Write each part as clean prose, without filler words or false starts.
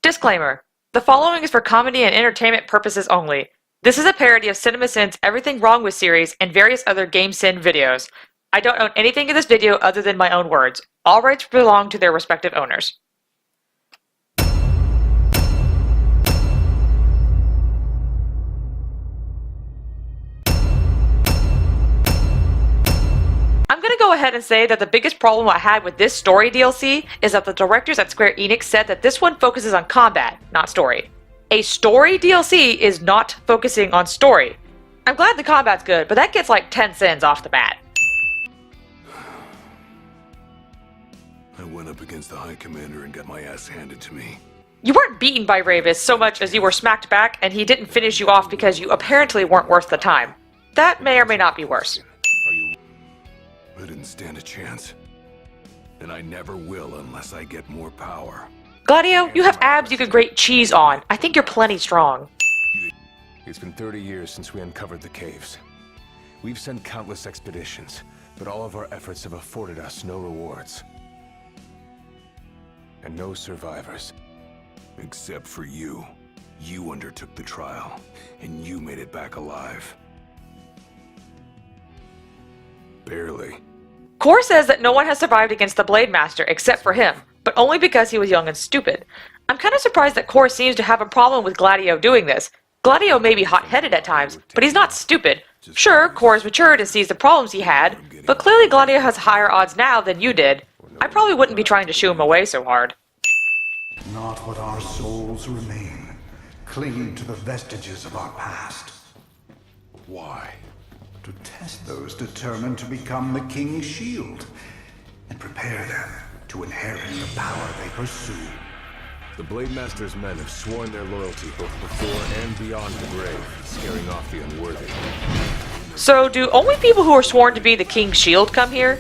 Disclaimer. The following is for comedy and entertainment purposes only. This is a parody of CinemaSin's Everything Wrong With series and various other GameSin videos. I don't own anything in this video other than my own words. All rights belong to their respective owners. I'm gonna go ahead and say that the biggest problem I had with this story DLC is that the directors at Square Enix said that this one focuses on combat, not story. A story DLC is not focusing on story. I'm glad the combat's good, but that gets like 10 sins off the bat. I went up against the High Commander and got my ass handed to me. You weren't beaten by Ravis so much as you were smacked back, and he didn't finish you off because you apparently weren't worth the time. That may or may not be worse. I didn't stand a chance. And I never will unless I get more power. Gladio, you have abs you could grate cheese on. I think you're plenty strong. It's been 30 years since we uncovered the caves. We've sent countless expeditions, but all of our efforts have afforded us no rewards. And no survivors. Except for you. You undertook the trial, and you made it back alive. Barely. Core says that no one has survived against the Blade Master except for him, but only because he was young and stupid. I'm kind of surprised that Core seems to have a problem with Gladio doing this. Gladio may be hot-headed at times, but he's not stupid. Sure, Core's matured and sees the problems he had, but clearly Gladio has higher odds now than you did. I probably wouldn't be trying to shoo him away so hard. Not what our souls remain, clinging to the vestiges of our past. Why? To test those determined to become the King's shield, and prepare them to inherit the power they pursue. The Blade Master's men have sworn their loyalty both before and beyond the grave, scaring off the unworthy. So, do only people who are sworn to be the King's shield come here?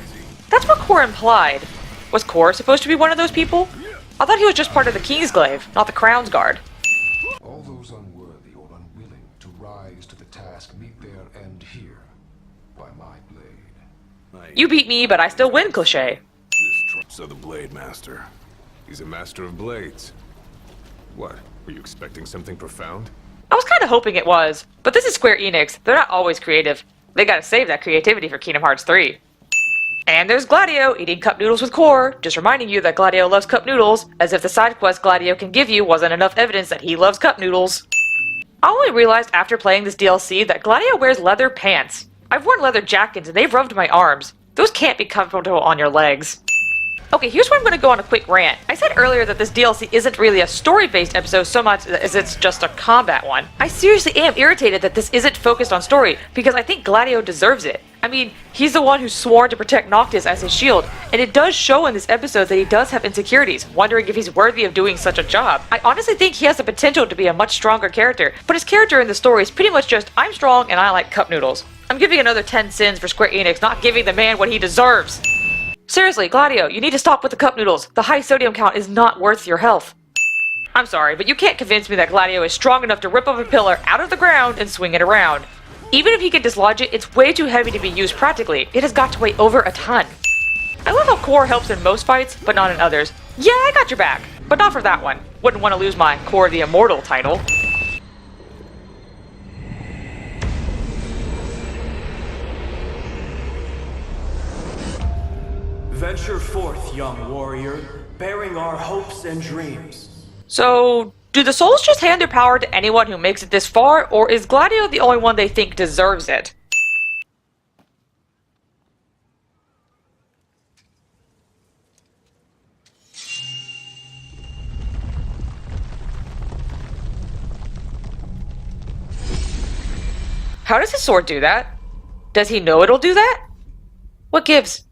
That's what Core implied. Was Core supposed to be one of those people? I thought he was just part of the Kingsglaive, not the Crown's Guard. All those unworthy or unwilling to rise to the task meet their end here, by my blade. You beat me, but I still win, cliché. So the Blade Master. He's a master of blades. What, were you expecting something profound? I was kind of hoping it was, but this is Square Enix. They're not always creative. They gotta save that creativity for Kingdom Hearts 3. And there's Gladio eating cup noodles with Core, just reminding you that Gladio loves cup noodles, as if the side quest Gladio can give you wasn't enough evidence that he loves cup noodles. I only realized after playing this DLC that Gladio wears leather pants. I've worn leather jackets and they've rubbed my arms. Those can't be comfortable on your legs. Okay, here's where I'm going to go on a quick rant. I said earlier that this DLC isn't really a story-based episode so much as it's just a combat one. I seriously am irritated that this isn't focused on story, because I think Gladio deserves it. I mean, he's the one who's sworn to protect Noctis as his shield, and it does show in this episode that he does have insecurities, wondering if he's worthy of doing such a job. I honestly think he has the potential to be a much stronger character, but his character in the story is pretty much just, I'm strong and I like cup noodles. I'm giving another 10 sins for Square Enix not giving the man what he deserves. Seriously, Gladio, you need to stop with the cup noodles. The high sodium count is not worth your health. I'm sorry, but you can't convince me that Gladio is strong enough to rip up a pillar out of the ground and swing it around. Even if he can dislodge it, it's way too heavy to be used practically. It has got to weigh over a ton. I love how Core helps in most fights, but not in others. Yeah, I got your back, but not for that one. Wouldn't want to lose my Core the Immortal title. Venture forth, young warrior, bearing our hopes and dreams. So, do the souls just hand their power to anyone who makes it this far, or is Gladio the only one they think deserves it? How does his sword do that? Does he know it'll do that? What gives?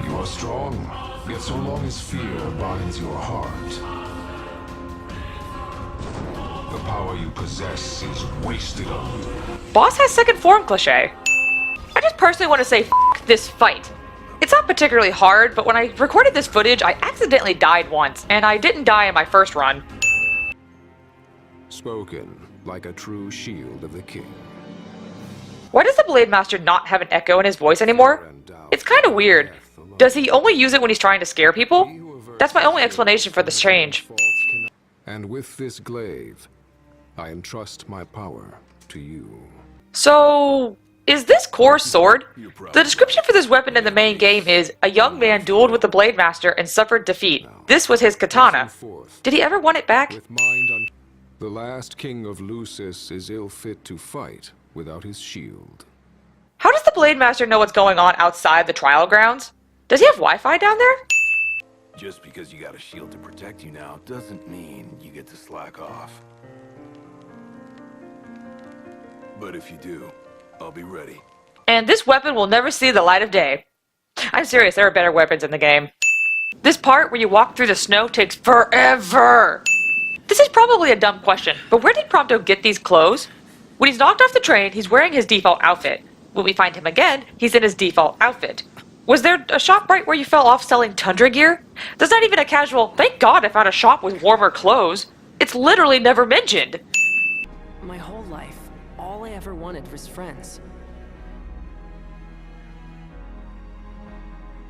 You are strong, yet so long as fear binds your heart, the power you possess is wasted on you. Boss has second form, cliché. I just personally want to say f*** this fight. It's not particularly hard, but when I recorded this footage, I accidentally died once, and I didn't die in my first run. Spoken like a true shield of the king. Why does the Blade Master not have an echo in his voice anymore? It's kind of weird. Does he only use it when he's trying to scare people? That's my only explanation for this change. And with this glaive, I entrust my power to you. So, is this Kor's sword? The description for this weapon in the main game is, a young man dueled with the Blade Master and suffered defeat. This was his katana. Did he ever want it back? With mind on the last king of Lucis is ill fit to fight without his shield. How does the Blade Master know what's going on outside the trial grounds? Does he have Wi-Fi down there? Just because you got a shield to protect you now doesn't mean you get to slack off. But if you do, I'll be ready. And this weapon will never see the light of day. I'm serious, there are better weapons in the game. This part where you walk through the snow takes forever. This is probably a dumb question, but where did Prompto get these clothes? When he's knocked off the train, he's wearing his default outfit. When we find him again, he's in his default outfit. Was there a shop right where you fell off selling tundra gear? There's not even a casual, thank God I found a shop with warmer clothes. It's literally never mentioned. My whole life, all I ever wanted was friends.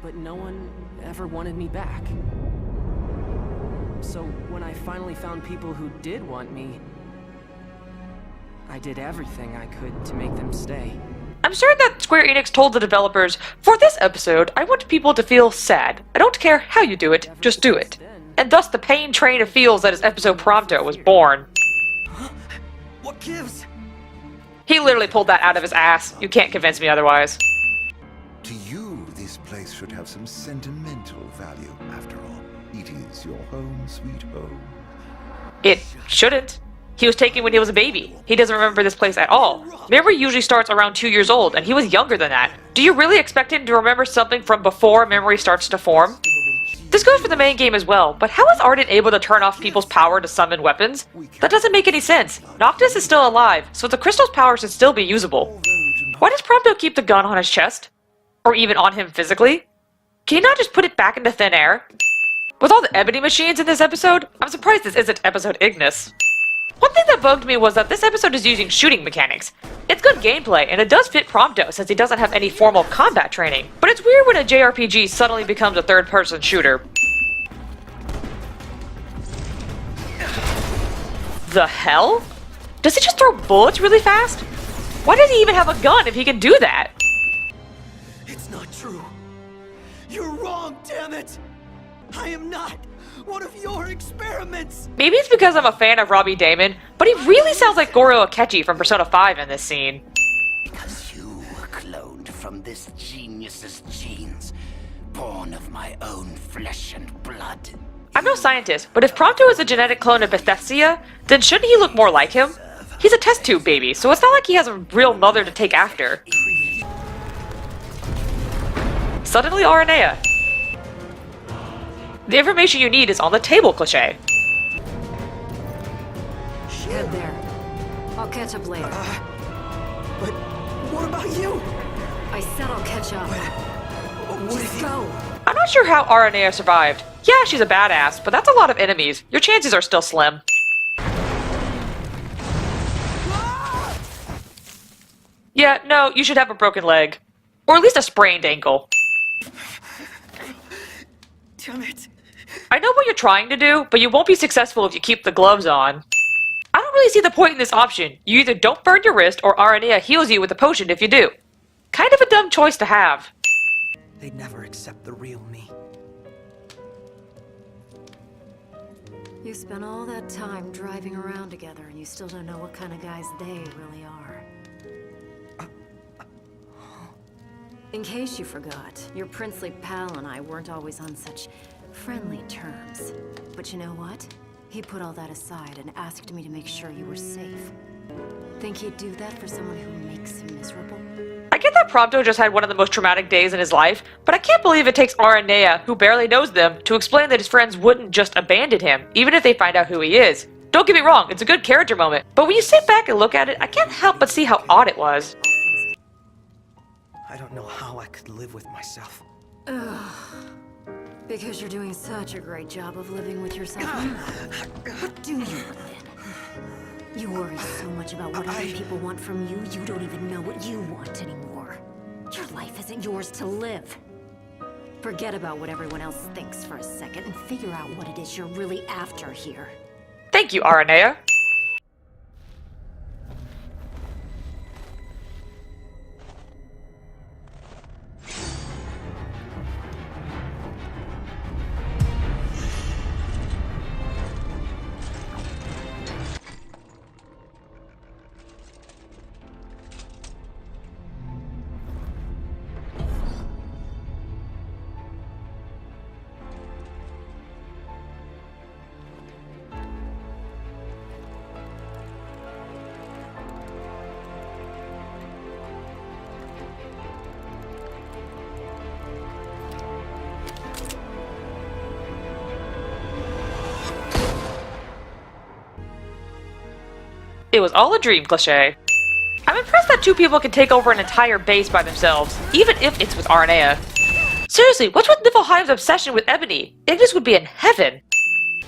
But no one ever wanted me back. So when I finally found people who did want me, I did everything I could to make them stay. I'm sure that Square Enix told the developers, for this episode, I want people to feel sad. I don't care how you do it, just do it. And thus the pain train of feels that is episode Prompto was born. What gives? He literally pulled that out of his ass. You can't convince me otherwise. To you, this place should have some sentimental value, after all. It is your home, sweet home. It shouldn't. He was taken when he was a baby. He doesn't remember this place at all. Memory usually starts around 2 years old, and he was younger than that. Do you really expect him to remember something from before memory starts to form? This goes for the main game as well, but how is Arden able to turn off people's power to summon weapons? That doesn't make any sense. Noctis is still alive, so the crystal's power should still be usable. Why does Prompto keep the gun on his chest? Or even on him physically? Can he not just put it back into thin air? With all the ebony machines in this episode, I'm surprised this isn't episode Ignis. One thing that bugged me was that this episode is using shooting mechanics. It's good gameplay, and it does fit Prompto since he doesn't have any formal combat training. But it's weird when a JRPG suddenly becomes a third-person shooter. The hell? Does he just throw bullets really fast? Why does he even have a gun if he can do that? It's not true. You're wrong, damn it! I am not one of your experiments! Maybe it's because I'm a fan of Robbie Damon, but he really sounds like Goro Akechi from Persona 5 in this scene. Because you were cloned from this genius's genes, born of my own flesh and blood. I'm no scientist, but if Prompto is a genetic clone of Bethesda, then shouldn't he look more like him? He's a test tube baby, so it's not like he has a real mother to take after. Suddenly Aranea. The information you need is on the table, cliché. Head there. I'll catch up later. But what about you? I said I'll catch up. Just go. I'm not sure how Aranea survived. Yeah, she's a badass, but that's a lot of enemies. Your chances are still slim. Yeah, no, you should have a broken leg. Or at least a sprained ankle. Damn it. I know what you're trying to do, but you won't be successful if you keep the gloves on. I don't really see the point in this option. You either don't burn your wrist, or Aranea heals you with a potion if you do. Kind of a dumb choice to have. They'd never accept the real me. You spent all that time driving around together and you still don't know what kind of guys they really are. In case you forgot, your princely pal and I weren't always on such friendly terms. But you know what? He put all that aside and asked me to make sure you were safe. Think he'd do that for someone who makes him miserable? I get that Prompto just had one of the most traumatic days in his life, but I can't believe it takes Aranea, who barely knows them, to explain that his friends wouldn't just abandon him, even if they find out who he is. Don't get me wrong, it's a good character moment, but when you sit back and look at it, I can't help but see how odd it was. I don't know how I could live with myself. Ugh. Because you're doing such a great job of living with yourself. What do you live in? You worry so much about what other people want from you, you don't even know what you want anymore. Your life isn't yours to live. Forget about what everyone else thinks for a second and figure out what it is you're really after here. Thank you, Aranea. It was all a dream, cliché. I'm impressed that two people can take over an entire base by themselves, even if it's with Aranea. Seriously, what's with Niflheim's obsession with Ebony? Ignis would be in heaven.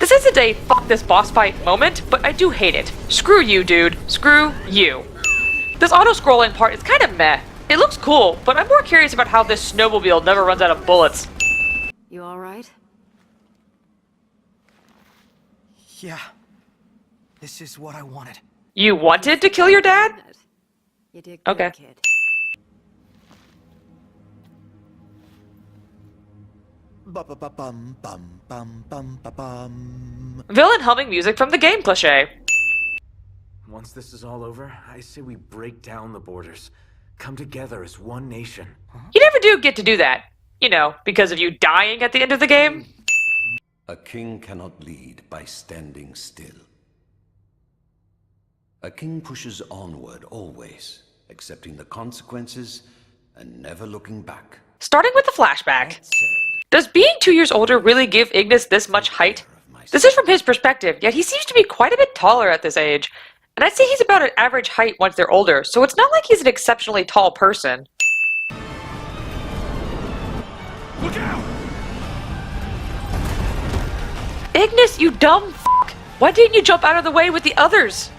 This isn't a fuck this boss fight moment, but I do hate it. Screw you, dude. Screw you. This auto-scrolling part is kind of meh. It looks cool, but I'm more curious about how this snowmobile never runs out of bullets. You alright? Yeah. This is what I wanted. You wanted to kill your dad? You did good, Okay. kid. Bum bum bum bum bum. Villain humming music from the game, cliché. Once this is all over, I say we break down the borders. Come together as one nation. You never do get to do that. You know, because of you dying at the end of the game. A king cannot lead by standing still. A king pushes onward always, accepting the consequences and never looking back. Starting with the flashback. Does being 2 years older really give Ignis this much height? This is from his perspective, yet he seems to be quite a bit taller at this age. And I'd say he's about an average height once they're older, so it's not like he's an exceptionally tall person. Look out! Ignis, you dumb f***! Why didn't you jump out of the way with the others?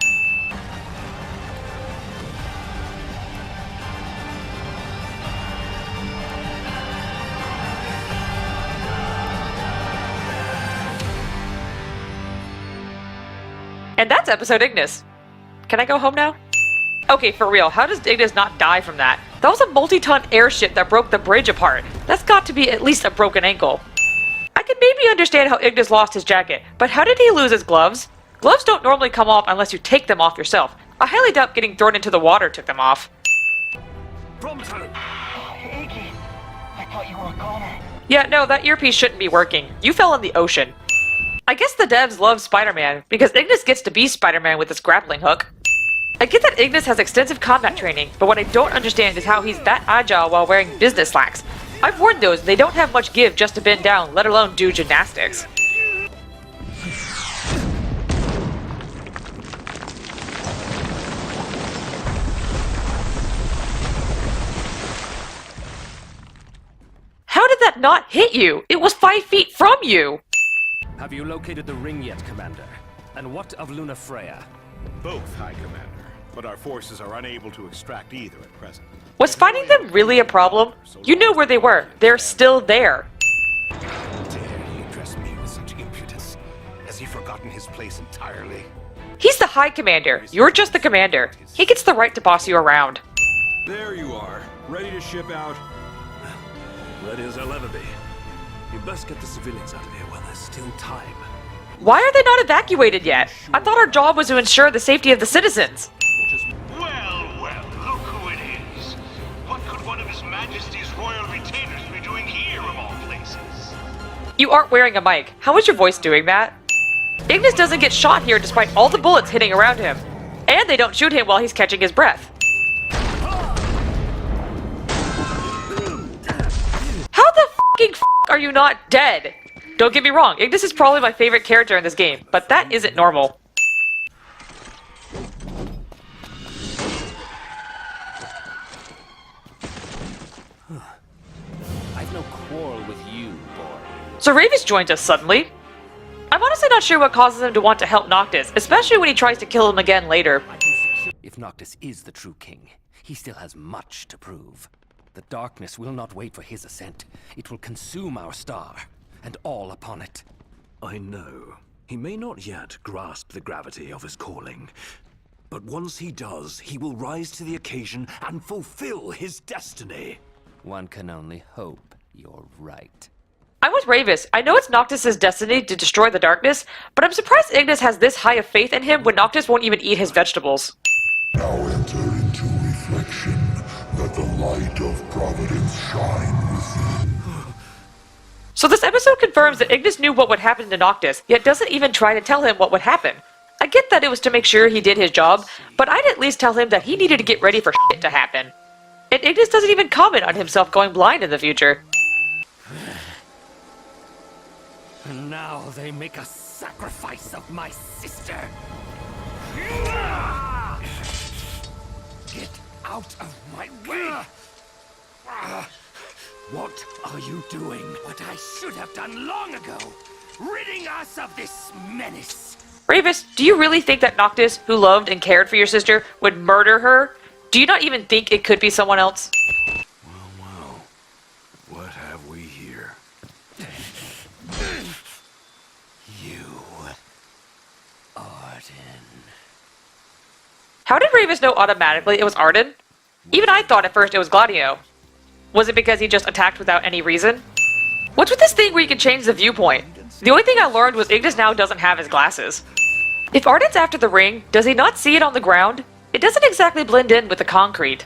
And that's episode Ignis. Can I go home now? Okay, for real, how does Ignis not die from that? That was a multi-ton airship that broke the bridge apart. That's got to be at least a broken ankle. I can maybe understand how Ignis lost his jacket, but how did he lose his gloves? Gloves don't normally come off unless you take them off yourself. I highly doubt getting thrown into the water took them off. Prompto! Iggy, I thought you were a goner. Yeah, no, that earpiece shouldn't be working. You fell in the ocean. I guess the devs love Spider-Man, because Ignis gets to be Spider-Man with this grappling hook. I get that Ignis has extensive combat training, but what I don't understand is how he's that agile while wearing business slacks. I've worn those, they don't have much give just to bend down, let alone do gymnastics. How did that not hit you? It was 5 feet from you! Have you located the ring yet, Commander? And what of Luna Freya? Both, High Commander, but our forces are unable to extract either at present. Was finding them really a problem? You know where they were. They're still there. Dare he address me with such impudence? Has he forgotten his place entirely? He's the High Commander. You're just the Commander. He gets the right to boss you around. There you are, ready to ship out. Ready as I'll ever be. You best get the civilians out of here while there's still time. Why are they not evacuated yet? I thought our job was to ensure the safety of the citizens. Well, look who it is. What could one of His Majesty's royal retainers be doing here, of all places? You aren't wearing a mic. How is your voice doing that? Ignis doesn't get shot here despite all the bullets hitting around him. And they don't shoot him while he's catching his breath. How the fucking f*** are you not dead? Don't get me wrong, Ignis is probably my favorite character in this game, but that isn't normal. I've no quarrel with you, boy. So Ravis joins us suddenly. I'm honestly not sure what causes him to want to help Noctis, especially when he tries to kill him again later. If Noctis is the true king, he still has much to prove. The darkness will not wait for his ascent. It will consume our star, and all upon it. I know. He may not yet grasp the gravity of his calling. But once he does, he will rise to the occasion and fulfill his destiny. One can only hope you're right. I'm with Ravis. I know it's Noctis' destiny to destroy the darkness, but I'm surprised Ignis has this high of faith in him when Noctis won't even eat his vegetables. Now enter into reflection. Let the light of Providence shine within. So this episode confirms that Ignis knew what would happen to Noctis, yet doesn't even try to tell him what would happen. I get that it was to make sure he did his job, but I'd at least tell him that he needed to get ready for shit to happen. And Ignis doesn't even comment on himself going blind in the future. And now they make a sacrifice of my sister. Get out of my way! What are you doing? What I should have done long ago! Ridding us of this menace! Ravis, do you really think that Noctis, who loved and cared for your sister, would murder her? Do you not even think it could be someone else? Well, what have we here? You, Arden. How did Ravis know automatically it was Arden? Even I thought at first it was Gladio. Was it because he just attacked without any reason? What's with this thing where you can change the viewpoint? The only thing I learned was Ignis now doesn't have his glasses. If Arden's after the ring, does he not see it on the ground? It doesn't exactly blend in with the concrete.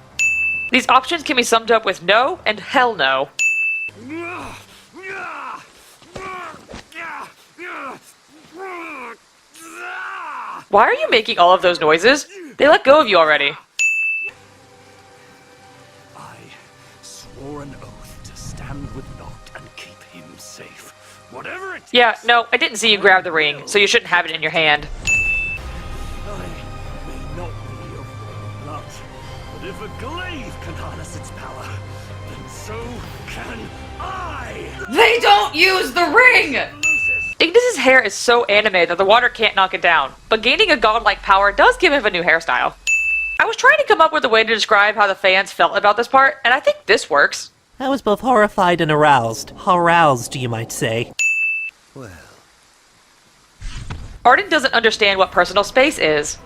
These options can be summed up with no and hell no. Why are you making all of those noises? They let go of you already. I swore an oath to stand with Noct and keep him safe. Whatever it takes. Yeah, no, I didn't see you grab the ring, so you shouldn't have it in your hand. I may not be of royal blood, but if a glaive can harness its power, then so can I! They don't use the ring! Ignis' hair is so anime that the water can't knock it down, but gaining a godlike power does give him a new hairstyle. I was trying to come up with a way to describe how the fans felt about this part, and I think this works. I was both horrified and aroused. Aroused, you might say. Well. Arden doesn't understand what personal space is.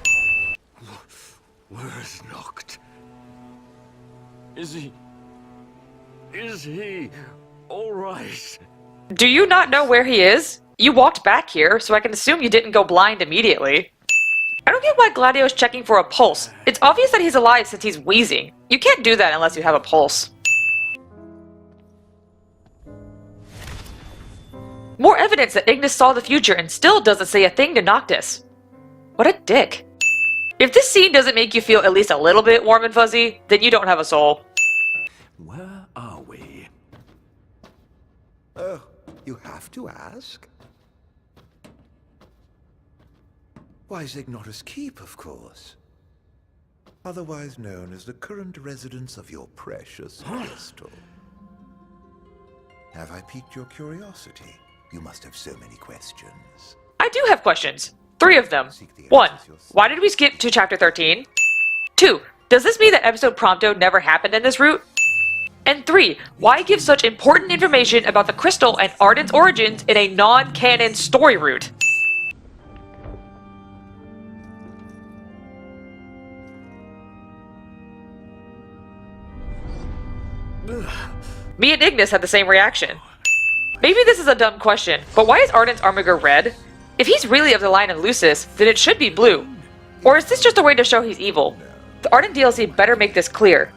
Where's Noct? Is he alright? Do you not know where he is? You walked back here, so I can assume you didn't go blind immediately. I don't get why Gladio's checking for a pulse. It's obvious that he's alive since he's wheezing. You can't do that unless you have a pulse. More evidence that Ignis saw the future and still doesn't say a thing to Noctis. What a dick. If this scene doesn't make you feel at least a little bit warm and fuzzy, then you don't have a soul. Where are we? Oh, you have to ask? Why, Zignotus Keep, of course. Otherwise known as the current residence of your precious crystal. Have I piqued your curiosity? You must have so many questions. I do have questions. 3 of them. 1. Why did we skip to chapter 13? 2. Does this mean that episode Prompto never happened in this route? And 3. Why give such important information about the crystal and Arden's origins in a non-canon story route? Me and Ignis had the same reaction. Maybe this is a dumb question, but why is Arden's armor red? If he's really of the line of Lucis, then it should be blue. Or is this just a way to show he's evil? The Arden DLC better make this clear.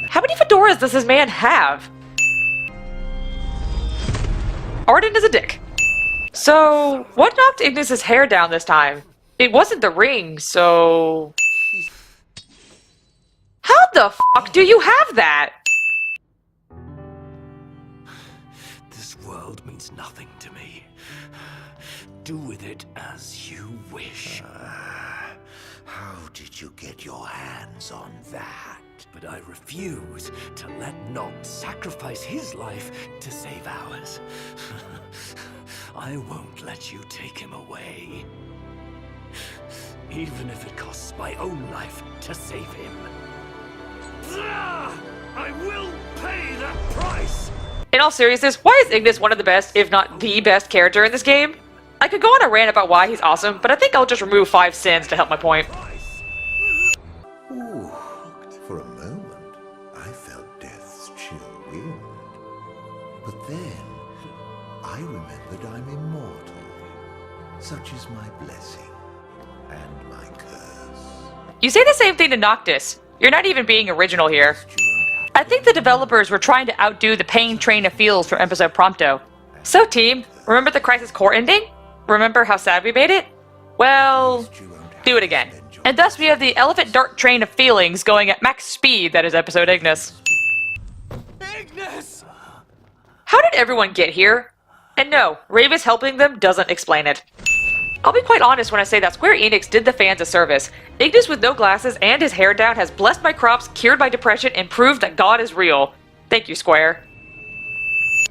How many fedoras does this man have? Arden is a dick. So, what knocked Ignis' hair down this time? It wasn't the ring, so... How the fuck do you have that? This world means nothing to me. Do with it as you wish. How did you get your hands on that? But I refuse to let Noct sacrifice his life to save ours. I won't let you take him away. Even if it costs my own life to save him. I will pay that price! In all seriousness, why is Ignis one of the best, if not the best character in this game? I could go on a rant about why he's awesome, but I think I'll just remove 5 sins to help my point. Ooh, for a moment, I felt death's chill wind. But then, I remembered I'm immortal. Such is my blessing, and my curse. You say the same thing to Noctis. You're not even being original here. I think the developers were trying to outdo the pain train of feels from episode Prompto. So team, remember the Crisis Core ending? Remember how sad we made it? Well, do it again. And thus we have the Elephant Dart train of feelings going at max speed that is episode Ignis. Ignis! How did everyone get here? And no, Ravis helping them doesn't explain it. I'll be quite honest when I say that Square Enix did the fans a service. Ignis with no glasses and his hair down has blessed my crops, cured my depression, and proved that God is real. Thank you, Square.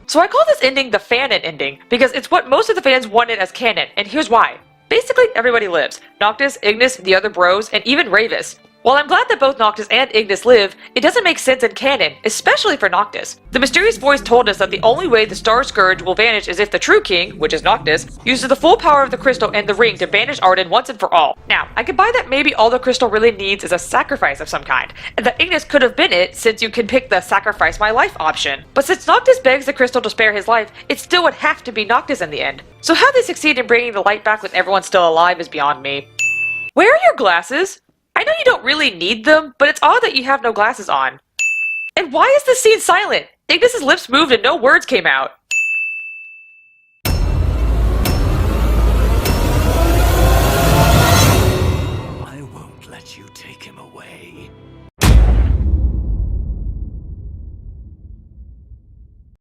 So I call this ending the fanon ending, because it's what most of the fans wanted as canon, and here's why. Basically, everybody lives. Noctis, Ignis, the other bros, and even Ravis. While I'm glad that both Noctis and Ignis live, it doesn't make sense in canon, especially for Noctis. The mysterious voice told us that the only way the Star Scourge will vanish is if the true king, which is Noctis, uses the full power of the crystal and the ring to banish Arden once and for all. Now, I can buy that maybe all the crystal really needs is a sacrifice of some kind, and that Ignis could have been it since you can pick the sacrifice my life option. But since Noctis begs the crystal to spare his life, it still would have to be Noctis in the end. So how they succeed in bringing the light back with everyone still alive is beyond me. Where are your glasses? I know you don't really need them, but it's odd that you have no glasses on. And why is this scene silent? Ignis's lips moved and no words came out.